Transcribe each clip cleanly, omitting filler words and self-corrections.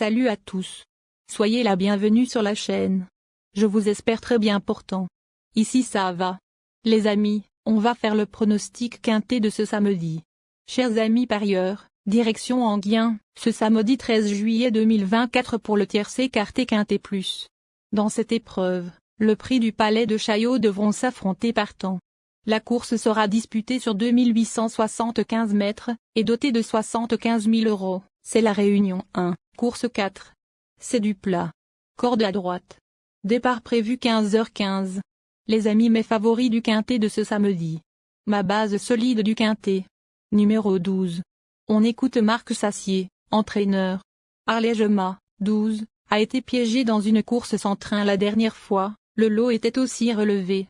Salut à tous. Soyez la bienvenue sur la chaîne. Je vous espère très bien portant. Ici ça va. Les amis, on va faire le pronostic quintet de ce samedi. Chers amis parieurs, direction Enghien, ce samedi 13 juillet 2024 pour le tiercé écarté quintet plus. Dans cette épreuve, le prix du Palais de Chaillot devront s'affronter partants. La course sera disputée sur 2875 mètres, et dotée de 75 000 €. C'est la Réunion 1, course 4. C'est du plat. Corde à droite. Départ prévu 15h15. Les amis, mes favoris du quintet de ce samedi. Ma base solide du quintet. Numéro 12. On écoute Marc Sassier, entraîneur. Arlègema, 12, a été piégé dans une course sans train la dernière fois, le lot était aussi relevé.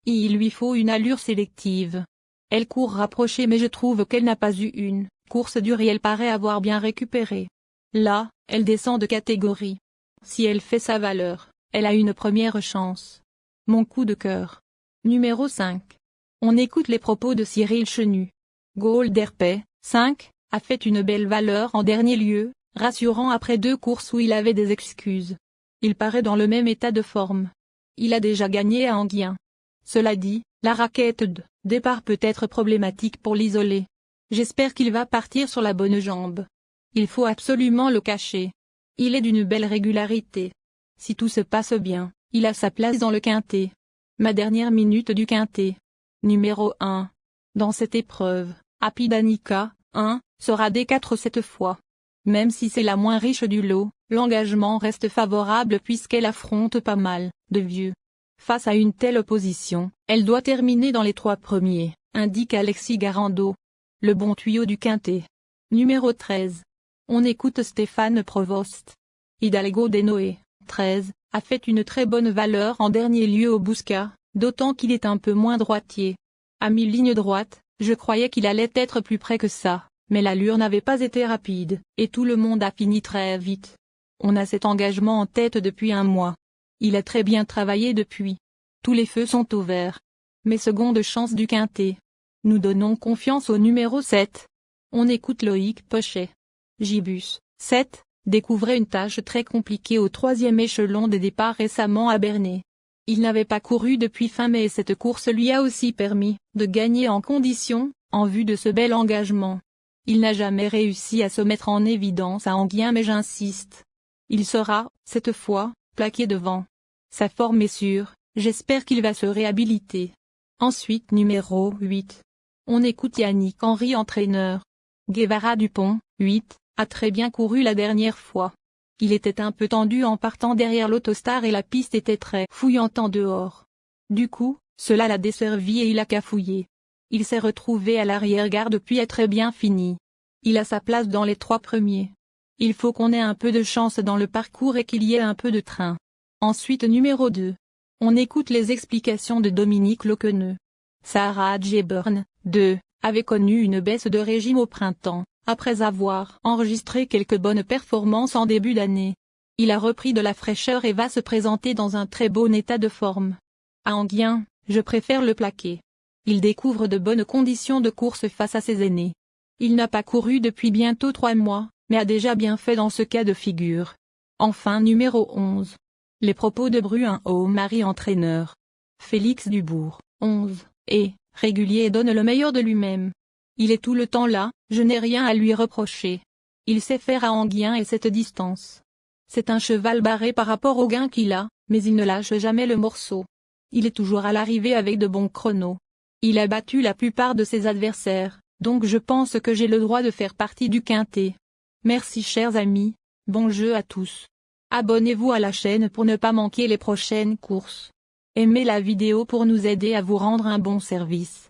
Il lui faut une allure sélective. Elle court rapprochée, mais je trouve qu'elle n'a pas eu une course dure et elle paraît avoir bien récupéré. Là, elle descend de catégorie. Si elle fait sa valeur, elle a une première chance. Mon coup de cœur. Numéro 5. On écoute les propos de Cyril Chenu. Golderpay, 5, a fait une belle valeur en dernier lieu, rassurant après 2 courses où il avait des excuses. Il paraît dans le même état de forme. Il a déjà gagné à Enghien. Cela dit, la raquette de départ peut être problématique pour l'isoler. J'espère qu'il va partir sur la bonne jambe. Il faut absolument le cacher. Il est d'une belle régularité. Si tout se passe bien, il a sa place dans le quintet. Ma dernière minute du quintet. Numéro 1. Dans cette épreuve, Happy Danica, 1, sera D4 cette fois. Même si c'est la moins riche du lot, l'engagement reste favorable puisqu'elle affronte pas mal de vieux. Face à une telle opposition, elle doit terminer dans les 3 premiers, indique Alexis Garando. Le bon tuyau du quintet. Numéro 13. On écoute Stéphane Provost. Hidalgo de Noé, 13, a fait une très bonne valeur en dernier lieu au Bouscat, d'autant qu'il est un peu moins droitier. À mi-ligne droite, je croyais qu'il allait être plus près que ça, mais l'allure n'avait pas été rapide, et tout le monde a fini très vite. On a cet engagement en tête depuis un mois. Il a très bien travaillé depuis. Tous les feux sont au vert. Mes secondes chances du quintet. Nous donnons confiance au numéro 7. On écoute Loïc Pochet. Gibus, 7, découvrait une tâche très compliquée au 3e échelon des départs récemment à Bernay. Il n'avait pas couru depuis fin mai et cette course lui a aussi permis de gagner en condition, en vue de ce bel engagement. Il n'a jamais réussi à se mettre en évidence à Enghien, mais j'insiste. Il sera, cette fois, plaqué devant. Sa forme est sûre, j'espère qu'il va se réhabiliter. Ensuite numéro 8. On écoute Yannick Henry, entraîneur. Guevara Dupont, 8, a très bien couru la dernière fois. Il était un peu tendu en partant derrière l'Autostar et la piste était très fouillante en dehors. Du coup, cela l'a desservi et il a cafouillé. Il s'est retrouvé à l'arrière-garde puis a très bien fini. Il a sa place dans les 3 premiers. Il faut qu'on ait un peu de chance dans le parcours et qu'il y ait un peu de train. Ensuite numéro 2. On écoute les explications de Dominique Loqueneux. Sarah Jeburn, 2, avait connu une baisse de régime au printemps, après avoir enregistré quelques bonnes performances en début d'année. Il a repris de la fraîcheur et va se présenter dans un très bon état de forme. À Enghien, je préfère le plaquer. Il découvre de bonnes conditions de course face à ses aînés. Il n'a pas couru depuis bientôt 3 mois, mais a déjà bien fait dans ce cas de figure. Enfin numéro 11. Les propos de Bruin-Haut-Marie, entraîneur. Félix Dubourg, 11, est régulier et donne le meilleur de lui-même. Il est tout le temps là, je n'ai rien à lui reprocher. Il sait faire à Enghien et cette distance. C'est un cheval barré par rapport au gain qu'il a, mais il ne lâche jamais le morceau. Il est toujours à l'arrivée avec de bons chronos. Il a battu la plupart de ses adversaires, donc je pense que j'ai le droit de faire partie du quintet. Merci chers amis, bon jeu à tous. Abonnez-vous à la chaîne pour ne pas manquer les prochaines courses. Aimez la vidéo pour nous aider à vous rendre un bon service.